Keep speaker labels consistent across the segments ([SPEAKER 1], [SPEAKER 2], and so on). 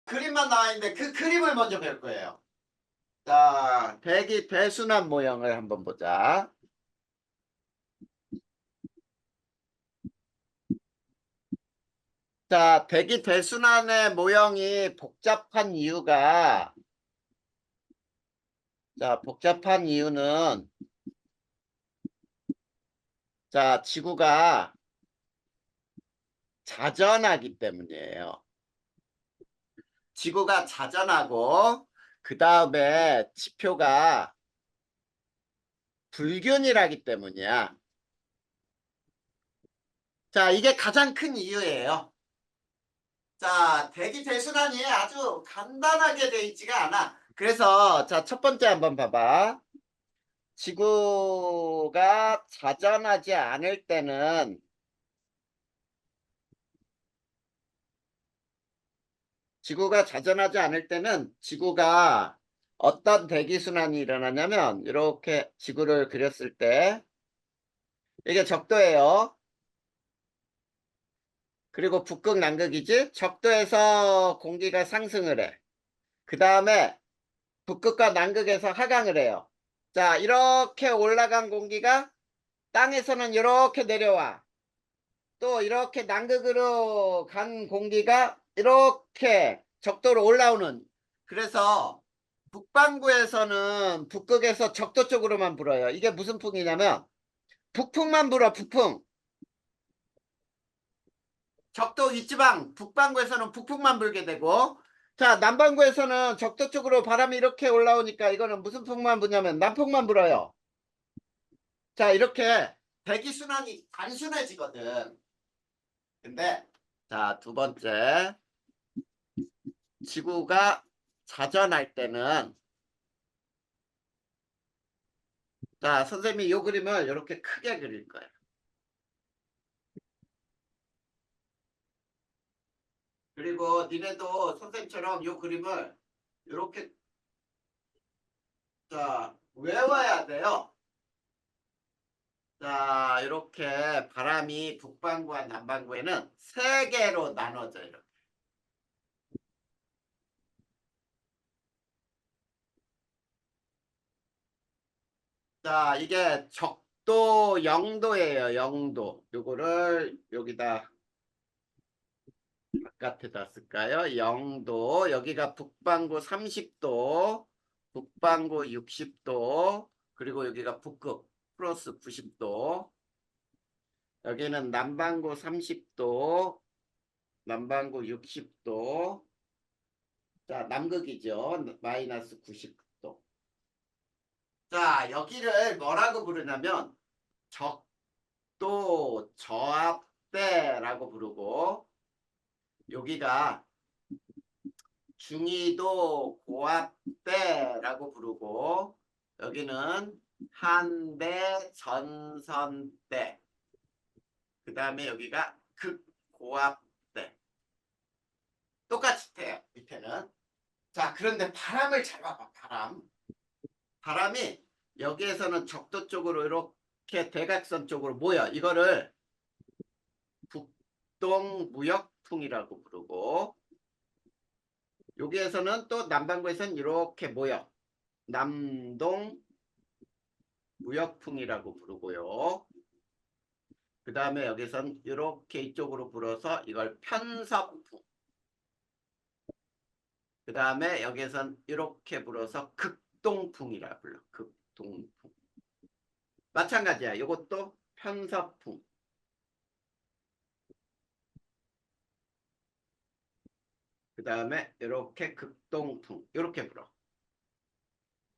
[SPEAKER 1] 그림만 나와 있는데 그 그림을 먼저 배울 거예요. 자, 대기 배순환 모형을 한번 보자. 자, 대기 배순환의 모형이 복잡한 이유가, 자, 복잡한 이유는, 자, 지구가 자전하기 때문이에요. 지구가 자전하고, 그 다음에 지표가 불균일하기 때문이야. 자, 이게 가장 큰 이유예요. 자, 대기 배순환이 아주 간단하게 돼 있지가 않아. 그래서, 자, 첫 번째 한번 봐봐. 지구가 자전하지 않을 때는 지구가 어떤 대기순환이 일어나냐면 이렇게 지구를 그렸을 때 이게 적도예요. 그리고 북극 남극이지. 적도에서 공기가 상승을 해. 그 다음에 북극과 남극에서 하강을 해요. 자, 이렇게 올라간 공기가 땅에서는 이렇게 내려와. 또 이렇게 남극으로 간 공기가 이렇게 적도로 올라오는. 그래서 북반구에서는 북극에서 적도 쪽으로만 불어요. 이게 무슨 풍이냐면 북풍만 불어. 북풍. 적도 윗지방 북반구에서는 북풍만 불게 되고, 자, 남반구에서는 적도 쪽으로 바람이 이렇게 올라오니까 이거는 무슨 풍만 부냐면 남풍만 불어요. 자, 이렇게 대기순환이 단순해지거든. 근데 자, 두 번째, 지구가 자전할 때는, 자, 선생님이 이 그림을 이렇게 크게 그릴 거예요. 그리고 니네도 선생님처럼 이 그림을 이렇게, 자, 외워야 돼요. 자, 이렇게 바람이 북반구와 남반구에는 세 개로 나눠져 이렇게. 자, 이게 적도 0도예요. 0도. 요거를 여기다 바깥에다 쓸까요? 0도. 여기가 북반구 30도, 북반구 60도, 그리고 여기가 북극 플러스 90도. 여기는 남반구 30도, 남반구 60도. 자, 남극이죠. 마이너스 90도. 자, 여기를 뭐라고 부르냐면 적도 저압대라고 부르고, 여기가 중위도 고압대라고 부르고, 여기는 한대 전선대, 그 다음에 여기가 극고압대. 똑같이 돼요, 밑에는. 자, 그런데 바람을 잘 봐봐. 바람이 여기에서는 적도 쪽으로 이렇게 대각선 쪽으로 모여. 이거를 북동무역풍이라고 부르고, 여기에서는 또 남반구에서는 이렇게 모여. 남동무역풍이라고 부르고요. 그 다음에 여기선 이렇게 이쪽으로 불어서 이걸 편서풍. 그 다음에 여기선 이렇게 불어서 극동풍이라 불러. 극동풍. 마찬가지야. 이것도 편서풍. 그 다음에 이렇게 극동풍. 이렇게 불어.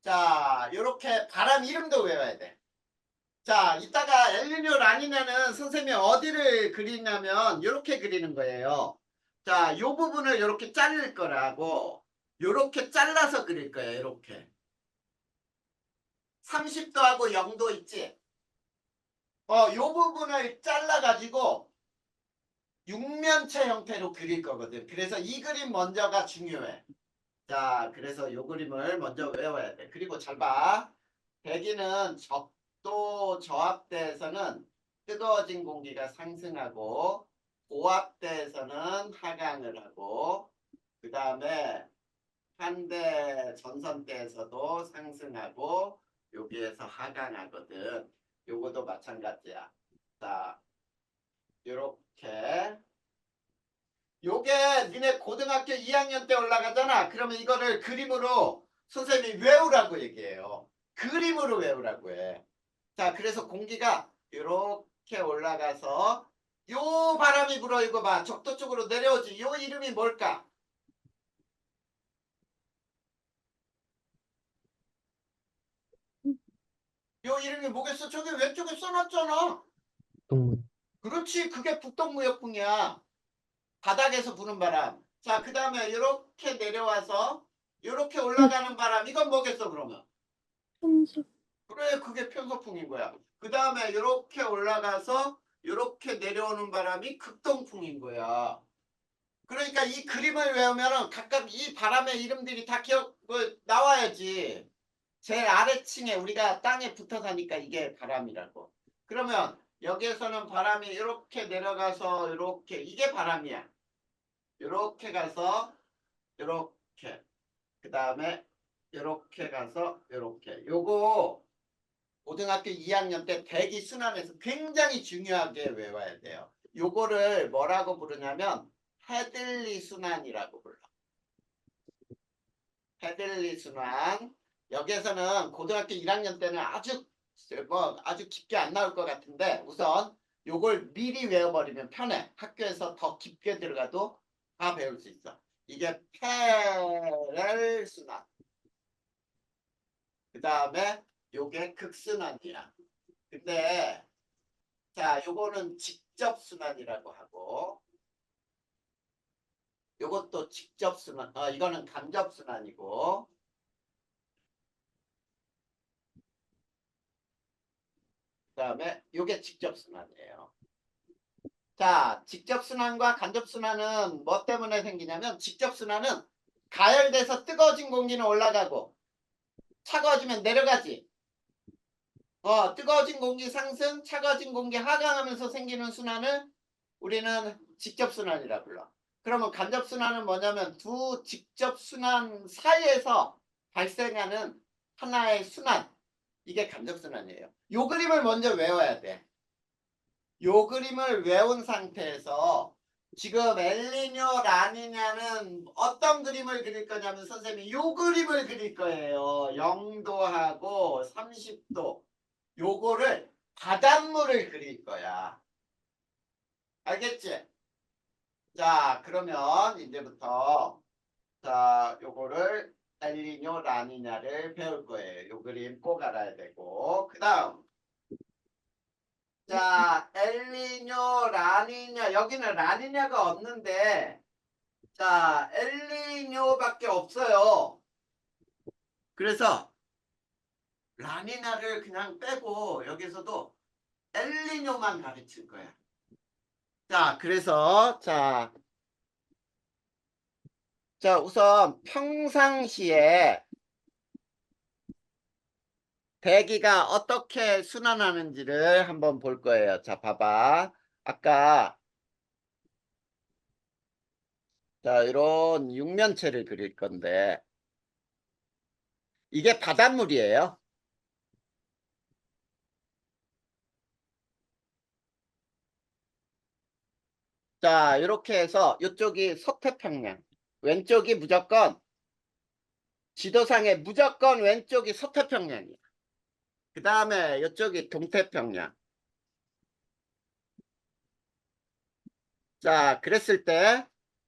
[SPEAKER 1] 자, 이렇게 바람 이름도 외워야 돼. 자, 이따가 엘니뇨 라니냐는 선생님이 어디를 그리냐면 이렇게 그리는 거예요. 자, 이 부분을 이렇게 자를 거라고, 이렇게 잘라서 그릴 거예요. 이렇게 30도하고 0도 있지. 이 부분을 잘라 가지고 육면체 형태로 그릴 거거든. 그래서 이 그림 먼저가 중요해. 자, 그래서 이 그림을 먼저 외워야 돼. 그리고 잘 봐. 대기는 적도 저압대에서는 뜨거워진 공기가 상승하고, 고압대에서는 하강을 하고, 그 다음에 한대 전선대에서도 상승하고 여기에서 하강하거든. 요것도 마찬가지야. 자, 요렇게. 요게 니네 고등학교 2학년 때 올라가잖아. 그러면 이거를 그림으로 선생님이 외우라고 얘기해요. 그림으로 외우라고 해. 자, 그래서 공기가 이렇게 올라가서 요 바람이 불어. 이거 봐. 적도 쪽으로 내려오지. 요 이름이 뭘까? 요 이름이 뭐겠어? 저기 왼쪽에 써놨잖아.
[SPEAKER 2] 동문.
[SPEAKER 1] 그렇지. 그게 북동무역풍이야. 바닥에서 부는 바람. 자, 그 다음에 이렇게 내려와서 이렇게 올라가는 바람. 이건 뭐겠어 그러면?
[SPEAKER 2] 편수.
[SPEAKER 1] 그래, 그게 편서풍인 거야. 그 다음에 이렇게 올라가서 이렇게 내려오는 바람이 극동풍인 거야. 그러니까 이 그림을 외우면은 각각 이 바람의 이름들이 다 나와야지. 제일 아래층에 우리가 땅에 붙어 사니까 이게 바람이라고. 그러면 여기에서는 바람이 이렇게 내려가서 이렇게 이게 바람이야. 이렇게 가서 이렇게. 그 다음에 이렇게 가서 이렇게. 요거 고등학교 2학년 때 대기 순환에서 굉장히 중요하게 외워야 돼요. 요거를 뭐라고 부르냐면 헤들리 순환이라고 불러. 헤들리 순환. 여기에서는 고등학교 1학년 때는 아주 깊게 안 나올 것 같은데 우선 요걸 미리 외워버리면 편해. 학교에서 더 깊게 들어가도 다 배울 수 있어. 이게 패럴 순환. 그 다음에 요게 극순환이야. 근데 자, 요거는 직접 순환이라고 하고 요것도 직접 순환. 이거는 간접 순환이고 그다음에 요게 직접 순환이에요. 자, 직접 순환과 간접 순환은 뭐 때문에 생기냐면 직접 순환은 가열돼서 뜨거워진 공기는 올라가고 차가워지면 내려가지. 뜨거워진 공기 상승, 차가워진 공기 하강하면서 생기는 순환을 우리는 직접순환이라 불러. 그러면 간접순환은 뭐냐면 두 직접순환 사이에서 발생하는 하나의 순환. 이게 간접순환이에요. 요 그림을 먼저 외워야 돼. 요 그림을 외운 상태에서 지금 엘니뇨, 라니냐는 어떤 그림을 그릴 거냐면 선생님이 요 그림을 그릴 거예요. 0도하고 30도. 요거를 바닷물을 그릴 거야. 알겠지? 자, 그러면 이제부터 자, 요거를 엘니뇨, 라니냐를 배울 거예요. 요 그림 꼭 알아야 되고. 그다음 자, 엘니뇨, 라니냐. 여기는 라니냐가 없는데 자, 엘니뇨밖에 없어요. 그래서 라니냐를 그냥 빼고 여기서도 엘니뇨만 가르칠 거야. 자, 그래서 자, 우선 평상시에 대기가 어떻게 순환하는지를 한번 볼 거예요. 자, 봐봐. 아까 자, 이런 육면체를 그릴 건데 이게 바닷물이에요. 자, 이렇게 해서 이쪽이 서태평양, 왼쪽이 무조건 지도상에 무조건 왼쪽이 서태평양이야. 그 다음에 이쪽이 동태평양. 자, 그랬을 때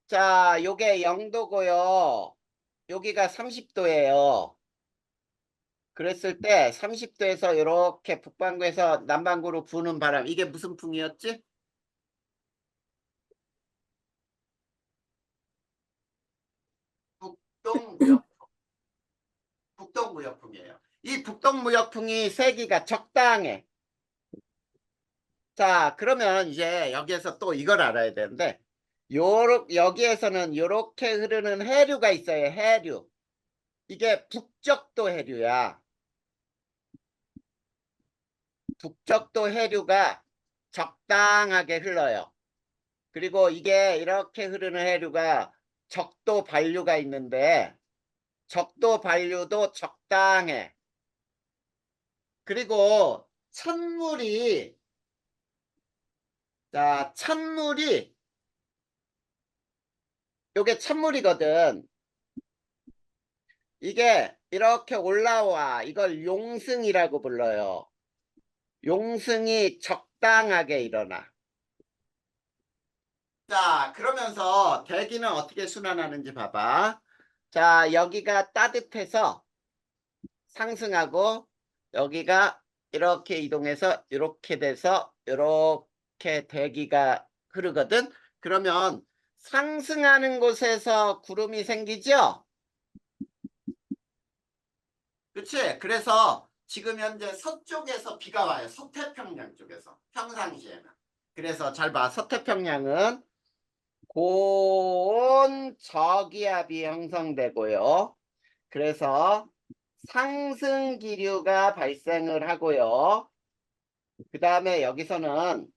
[SPEAKER 1] 자, 요게 0도고요. 여기가 30도예요. 그랬을 때 30도에서 이렇게 북반구에서 남반구로 부는 바람. 이게 무슨 풍이었지? 북동무역, 북동무역풍이에요. 이 북동무역풍이 세기가 적당해. 자, 그러면 이제 여기에서 또 이걸 알아야 되는데 여기에서는 이렇게 흐르는 해류가 있어요. 해류. 이게 북적도 해류야. 북적도 해류가 적당하게 흘러요. 그리고 이게 이렇게 흐르는 해류가 적도 반류가 있는데 적도 반류도 적당해. 그리고 찬물이 자 찬물이 요게 찬물이거든. 이게 이렇게 올라와. 이걸 용승이라고 불러요. 용승이 적당하게 일어나. 자, 그러면서 대기는 어떻게 순환하는지 봐봐. 자, 여기가 따뜻해서 상승하고 여기가 이렇게 이동해서 이렇게 돼서 이렇게 대기가 흐르거든. 그러면 상승하는 곳에서 구름이 생기죠? 그치? 그래서 지금 현재 서쪽에서 비가 와요. 서태평양 쪽에서. 평상시에는. 그래서 잘 봐. 서태평양은 고온 저기압이 형성되고요. 그래서 상승 기류가 발생을 하고요. 그 다음에 여기서는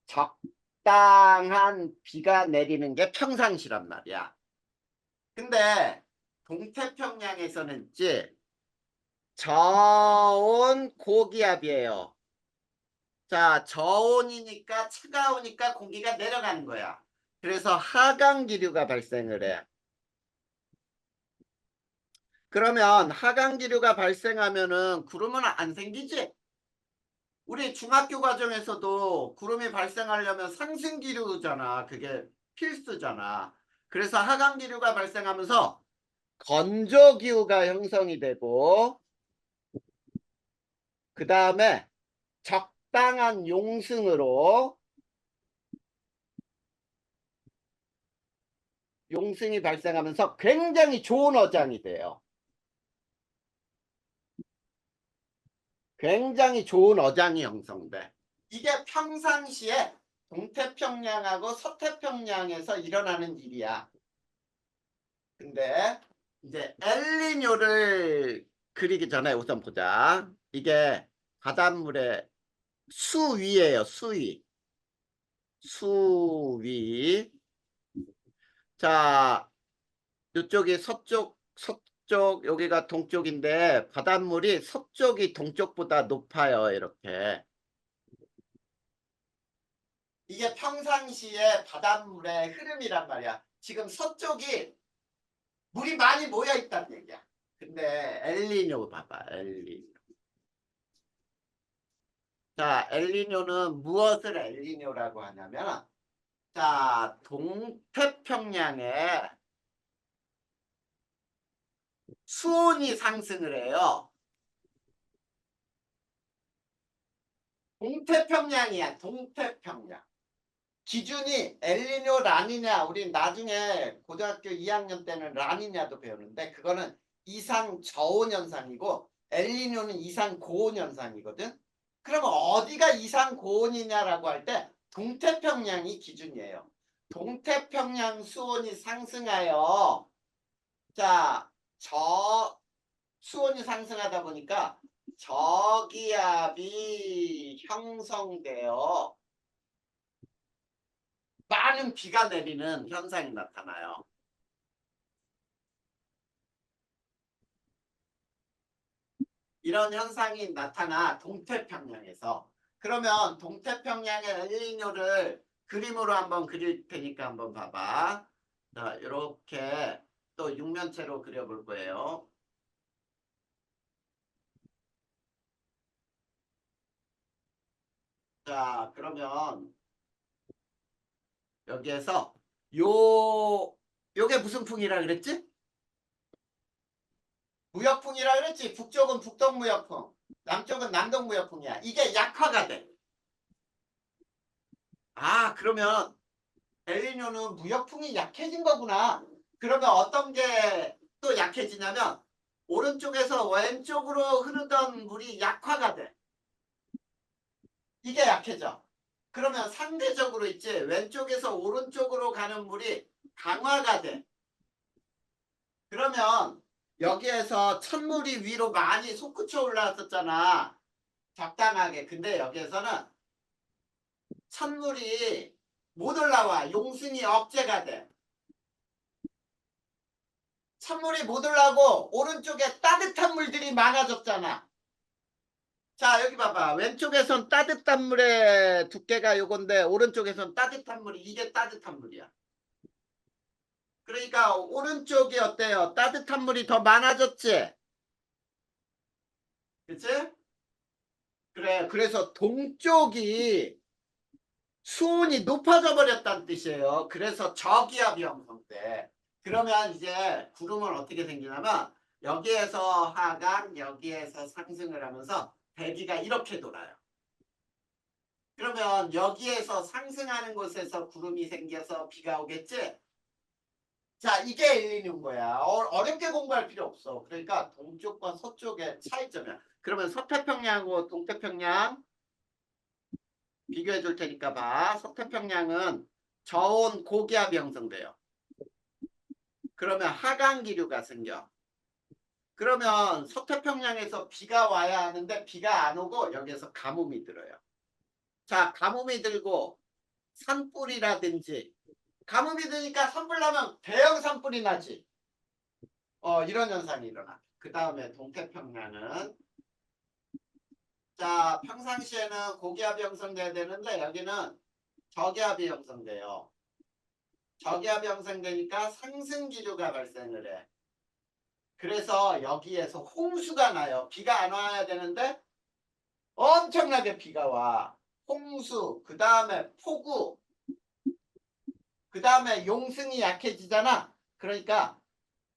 [SPEAKER 1] 적당한 비가 내리는 게 평상시란 말이야. 근데 동태평양에서는 있지 저온 고기압이에요. 자, 저온이니까 차가우니까 공기가 내려가는 거야. 그래서 하강 기류가 발생을 해. 그러면 하강 기류가 발생하면은 구름은 안 생기지? 우리 중학교 과정에서도 구름이 발생하려면 상승 기류잖아. 그게 필수잖아. 그래서 하강 기류가 발생하면서 건조 기후가 형성이 되고 그 다음에 적당한 용승으로 용승이 발생하면서 굉장히 좋은 어장이 돼요. 굉장히 좋은 어장이 형성돼. 이게 평상시에 동태평양하고 서태평양에서 일어나는 일이야. 근데 이제 엘니뇨를 그리기 전에 우선 보자. 이게 바닷물의 수위예요. 수위. 수위. 자, 이쪽이 서쪽, 여기가 동쪽인데 바닷물이 서쪽이 동쪽보다 높아요. 이렇게. 이게 평상시에 바닷물의 흐름이란 말이야. 지금 서쪽이 물이 많이 모여 있다는 얘기야. 근데 엘니뇨 봐봐. 엘니뇨. 자, 엘니뇨는 무엇을 엘니뇨라고 하냐면 자, 동태평양에 수온이 상승을 해요. 동태평양이야. 동태평양. 기준이 엘니뇨 라니냐 우리 나중에 고등학교 2학년 때는 라니냐도 배우는데 그거는 이상 저온 현상이고 엘니뇨는 이상 고온 현상이거든. 그러면 어디가 이상 고온이냐라고 할 때 동태평양이 기준이에요. 동태평양 수온이 상승하여 자, 수온이 상승하다 보니까 저기압이 형성되어 많은 비가 내리는 현상이 나타나요. 이런 현상이 나타나 동태평양에서. 그러면 동태평양의 엘니뇨를 그림으로 한번 그릴 테니까 한번 봐봐. 자, 이렇게 또 육면체로 그려볼 거예요. 자, 그러면 여기에서 요게 무슨 풍이라 그랬지? 무역풍이라 그랬지. 북쪽은 북동무역풍, 남쪽은 남동무역풍이야. 이게 약화가 돼. 아, 그러면 엘니뇨는 무역풍이 약해진 거구나. 그러면 어떤 게 또 약해지냐면 오른쪽에서 왼쪽으로 흐르던 물이 약화가 돼. 이게 약해져. 그러면 상대적으로 있지. 왼쪽에서 오른쪽으로 가는 물이 강화가 돼. 그러면 여기에서 찬물이 위로 많이 솟구쳐 올라왔었잖아. 적당하게. 근데 여기에서는 찬물이 못 올라와. 용승이 억제가 돼. 찬물이 못 올라오고 오른쪽에 따뜻한 물들이 많아졌잖아. 자, 여기 봐봐. 왼쪽에선 따뜻한 물의 두께가 요건데 오른쪽에선 따뜻한 물이 이게 따뜻한 물이야. 그러니까 오른쪽이 어때요? 따뜻한 물이 더 많아졌지? 그치? 그래. 그래서 동쪽이 수온이 높아져 버렸다는 뜻이에요. 그래서 저기압이 형성돼. 그러면 이제 구름은 어떻게 생기냐면 여기에서 하강, 여기에서 상승을 하면서 대기가 이렇게 돌아요. 그러면 여기에서 상승하는 곳에서 구름이 생겨서 비가 오겠지? 자, 이게 엘니뇨인 거야. 어렵게 공부할 필요 없어. 그러니까 동쪽과 서쪽의 차이점이야. 그러면 서태평양하고 동태평양 비교해 줄 테니까 봐. 서태평양은 저온 고기압이 형성돼요. 그러면 하강기류가 생겨. 그러면 서태평양에서 비가 와야 하는데 비가 안 오고 여기에서 가뭄이 들어요. 자, 가뭄이 들고 산불이라든지 가뭄이 드니까 산불 나면 대형 산불이 나지. 이런 현상이 일어나. 그 다음에 동태평양은 자, 평상시에는 고기압이 형성돼야 되는데 여기는 저기압이 형성돼요. 저기압이 형성되니까 상승기류가 발생을 해. 그래서 여기에서 홍수가 나요. 비가 안 와야 되는데 엄청나게 비가 와. 홍수, 그 다음에 폭우, 그 다음에 용승이 약해지잖아. 그러니까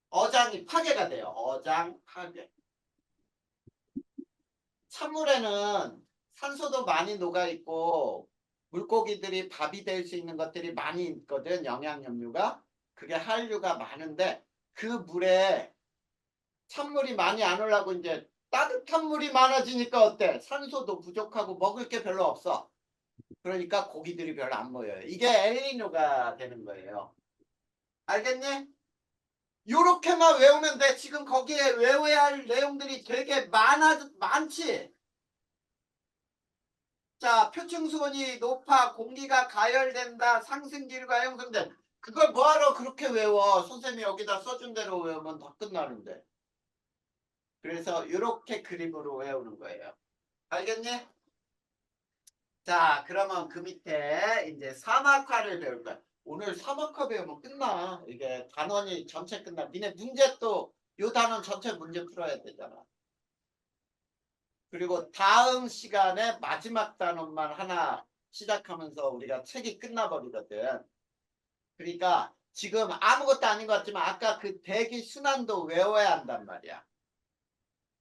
[SPEAKER 1] 어장이 파괴가 돼요. 어장 파괴. 찬물에는 산소도 많이 녹아있고 물고기들이 밥이 될 수 있는 것들이 많이 있거든. 영양염류가. 그게 한류가 많은데 그 물에 찬물이 많이 안 올라고 이제 따뜻한 물이 많아지니까 어때? 산소도 부족하고 먹을 게 별로 없어. 그러니까 고기들이 별로 안 모여요. 이게 엘니뇨가 되는 거예요. 알겠니? 요렇게만 외우면 돼. 지금 거기에 외워야 할 내용들이 되게 많지? 자, 표층수온이 높아 공기가 가열된다. 상승기류가 형성된. 그걸 뭐하러 그렇게 외워? 선생님이 여기다 써준 대로 외우면 다 끝나는데. 그래서 이렇게 그림으로 외우는 거예요. 알겠니? 자, 그러면 그 밑에 이제 사막화를 배울 거야. 오늘 사막화 배우면 끝나. 이게 단원이 전체 끝나. 니네 문제 또 요 단원 전체 문제 풀어야 되잖아. 그리고 다음 시간에 마지막 단원만 하나 시작하면서 우리가 책이 끝나버리거든. 그러니까 지금 아무것도 아닌 것 같지만 아까 그 대기 순환도 외워야 한단 말이야.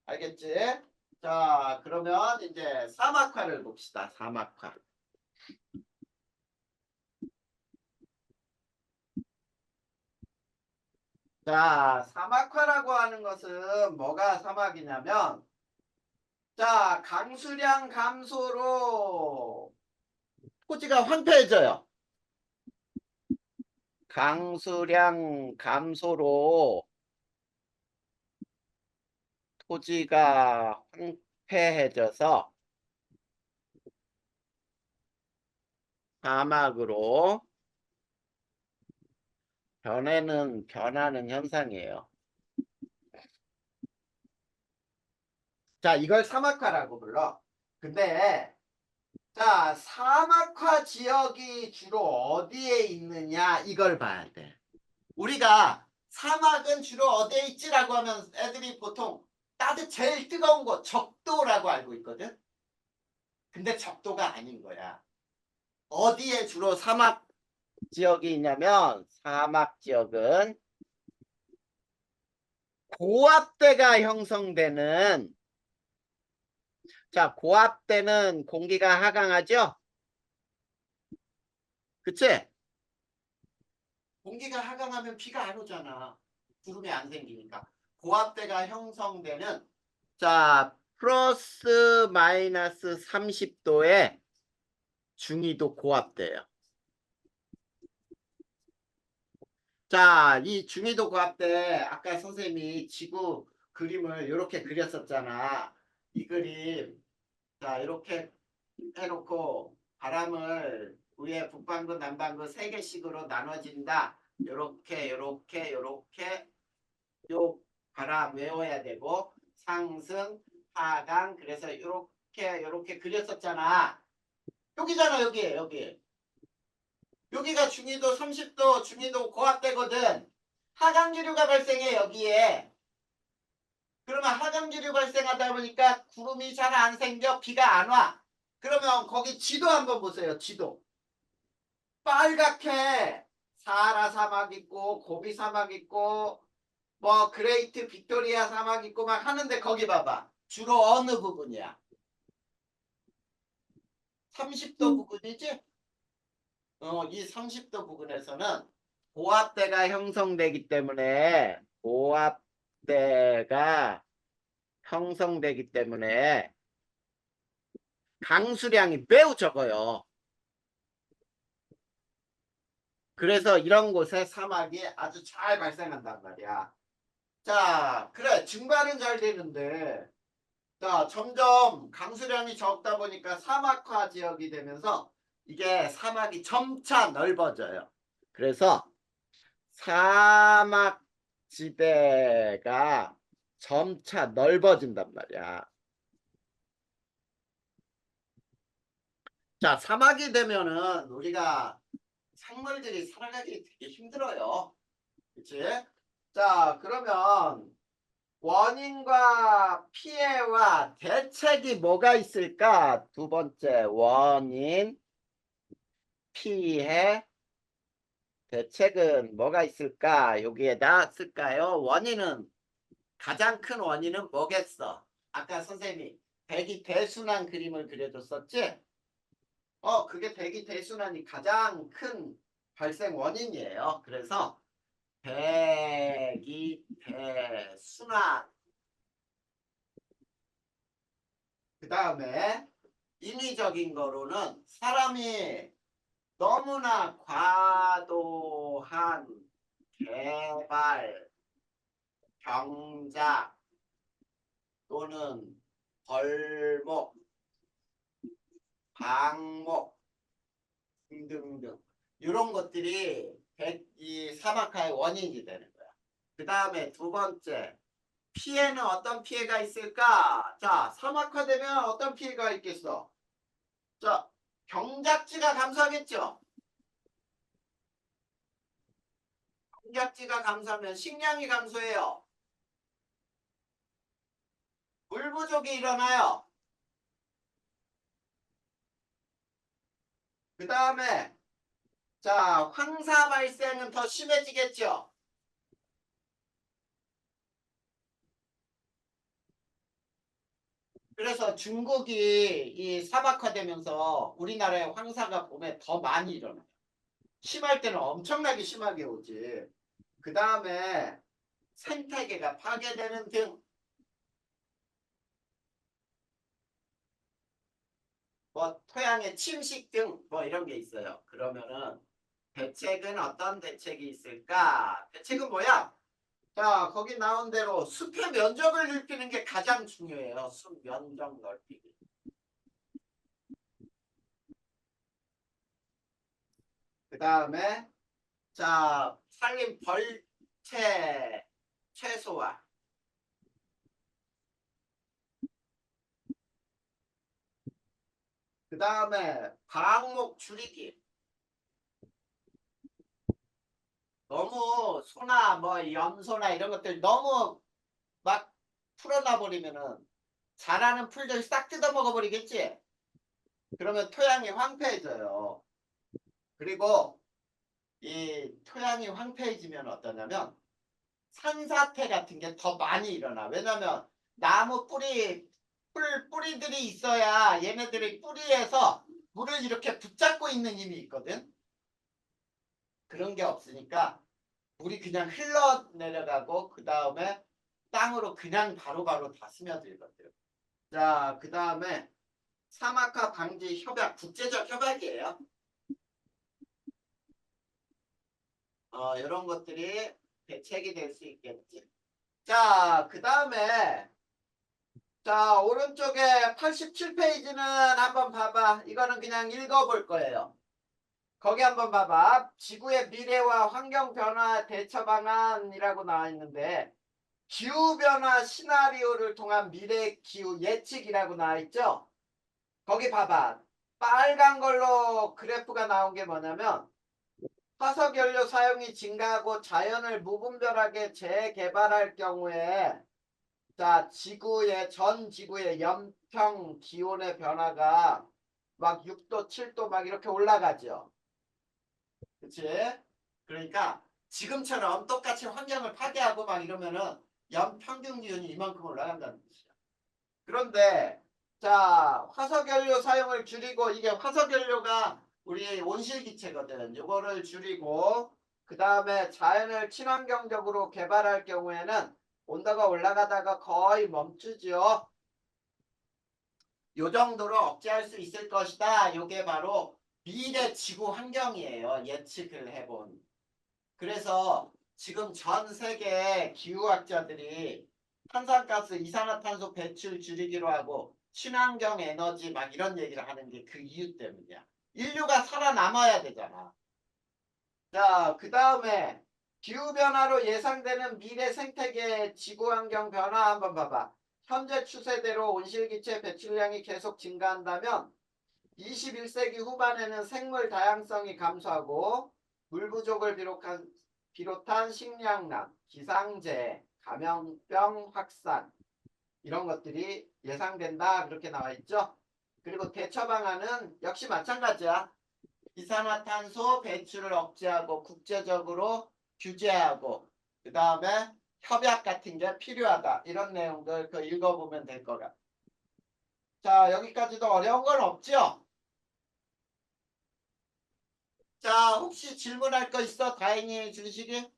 [SPEAKER 1] 알겠지? 자, 그러면 이제 사막화를 봅시다. 사막화. 자, 사막화라고 하는 것은 뭐가 사막이냐면 자, 강수량 감소로 토지가 황폐해져요. 강수량 감소로 토지가 황폐해져서 사막으로 변하는 현상이에요. 자, 이걸 사막화라고 불러. 근데 자, 사막화 지역이 주로 어디에 있느냐 이걸 봐야 돼. 우리가 사막은 주로 어디에 있지라고 하면 애들이 보통 제일 뜨거운 곳 적도라고 알고 있거든. 근데 적도가 아닌 거야. 어디에 주로 사막 지역이 있냐면 사막 지역은 고압대가 형성되는 자, 고압대는 공기가 하강하죠? 그치? 공기가 하강하면 비가 안 오잖아. 구름이 안 생기니까. 고압대가 형성되는 자, 플러스 마이너스 30도의 중위도 고압대예요. 자, 이 중위도 고압대 아까 선생님이 지구 그림을 이렇게 그렸었잖아. 이 그림 자 이렇게 해놓고 바람을 위에 북반구 남반구 세 개씩으로 나눠진다. 요렇게 요렇게 요렇게 요 바람 외워야 되고 상승 하강 그래서 요렇게 그렸었잖아. 여기잖아 여기. 여기가 중위도 30도 중위도 고압되거든. 하강기류가 발생해 여기에. 그러면 하강기류 발생하다 보니까 구름이 잘 안 생겨 비가 안 와. 그러면 거기 지도 한번 보세요. 지도. 빨갛게 사하라 사막 있고 고비 사막 있고 뭐 그레이트 빅토리아 사막 있고 막 하는데 거기 봐봐. 주로 어느 부분이야? 30도 부근이지? 이 30도 부근에서는 고압대가 형성되기 때문에 강수량이 매우 적어요. 그래서 이런 곳에 사막이 아주 잘 발생한단 말이야. 자, 그래. 증발은 잘 되는데, 자, 점점 강수량이 적다 보니까 사막화 지역이 되면서 이게 사막이 점차 넓어져요. 그래서 사막 지대가 점차 넓어진단 말이야. 자, 사막이 되면은 우리가 생물들이 살아가기 되게 힘들어요. 그치? 자, 그러면 원인과 피해와 대책이 뭐가 있을까? 두 번째, 원인, 피해, 대책은 뭐가 있을까? 여기에다 쓸까요? 가장 큰 원인은 뭐겠어? 아까 선생님이 대기 대순환 그림을 그려줬었지? 그게 대기 대순환이 가장 큰 발생 원인이에요. 그래서 대기 대순환. 그 다음에 인위적인 거로는 사람이 너무나 과도한 개발, 경작 또는 벌목, 방목 등등등 이런 것들이 이 사막화의 원인이 되는 거야. 그 다음에 두 번째 피해는 어떤 피해가 있을까? 자, 사막화되면 어떤 피해가 있겠어? 자, 경작지가 감소하겠죠? 경작지가 감소하면 식량이 감소해요. 물 부족이 일어나요. 그 다음에 자, 황사 발생은 더 심해지겠죠? 그래서 중국이 이 사막화되면서 우리나라에 황사가 봄에 더 많이 일어나요. 심할 때는 엄청나게 심하게 오지. 그 다음에 생태계가 파괴되는 등 뭐 토양의 침식 등 뭐 이런 게 있어요. 그러면은 대책은 어떤 대책이 있을까? 대책은 뭐야? 자, 거기 나온 대로 숲의 면적을 넓히는 게 가장 중요해요. 숲 면적 넓히기. 그 다음에 자, 산림 벌채 최소화. 그 다음에 방목 줄이기. 너무 소나 뭐 염소나 이런 것들 너무 막 풀어놔 버리면은 자라는 풀들 싹 뜯어 먹어 버리겠지. 그러면 토양이 황폐해져요. 그리고 이 토양이 황폐해지면 어떠냐면 산사태 같은 게 더 많이 일어나. 왜냐면 나무 뿌리들이 있어야 얘네들이 뿌리에서 물을 이렇게 붙잡고 있는 힘이 있거든. 그런 게 없으니까 물이 그냥 흘러내려가고 그 다음에 땅으로 그냥 바로바로 다 스며들거든. 자, 그 다음에 사막화 방지 협약, 국제적 협약이에요. 이런 것들이 대책이 될 수 있겠지. 자, 그 다음에 자, 오른쪽에 87페이지는 한번 봐봐. 이거는 그냥 읽어볼 거예요. 거기 한번 봐봐. 지구의 미래와 환경 변화 대처 방안이라고 나와 있는데 기후변화 시나리오를 통한 미래 기후 예측이라고 나와 있죠? 거기 봐봐. 빨간 걸로 그래프가 나온 게 뭐냐면 화석연료 사용이 증가하고 자연을 무분별하게 재개발할 경우에 자, 전 지구의 연평 기온의 변화가 막 6도, 7도 막 이렇게 올라가죠. 그치? 그러니까 지금처럼 똑같이 환경을 파괴하고 막 이러면은 연평균 기온이 이만큼 올라간다는 뜻이야. 그런데 자, 화석연료 사용을 줄이고 이게 화석연료가 우리 온실기체거든. 이거를 줄이고 그 다음에 자연을 친환경적으로 개발할 경우에는 온도가 올라가다가 거의 멈추죠. 요 정도로 억제할 수 있을 것이다. 요게 바로 미래 지구 환경이에요. 예측을 해본. 그래서 지금 전 세계 기후학자들이 탄산가스, 이산화탄소 배출 줄이기로 하고 친환경 에너지 막 이런 얘기를 하는 게 그 이유 때문이야. 인류가 살아남아야 되잖아. 자, 그 다음에 기후변화로 예상되는 미래 생태계 지구환경 변화 한번 봐봐. 현재 추세대로 온실기체 배출량이 계속 증가한다면 21세기 후반에는 생물 다양성이 감소하고 물 부족을 비롯한 식량난, 기상재해, 감염병 확산 이런 것들이 예상된다 그렇게 나와 있죠. 그리고 대처 방안은 역시 마찬가지야. 이산화탄소 배출을 억제하고 국제적으로 규제하고 그 다음에 협약 같은 게 필요하다. 이런 내용들 그 읽어보면 될 것 같아. 자, 여기까지도 어려운 건 없죠? 자, 혹시 질문할 거 있어? 다행히 준식이?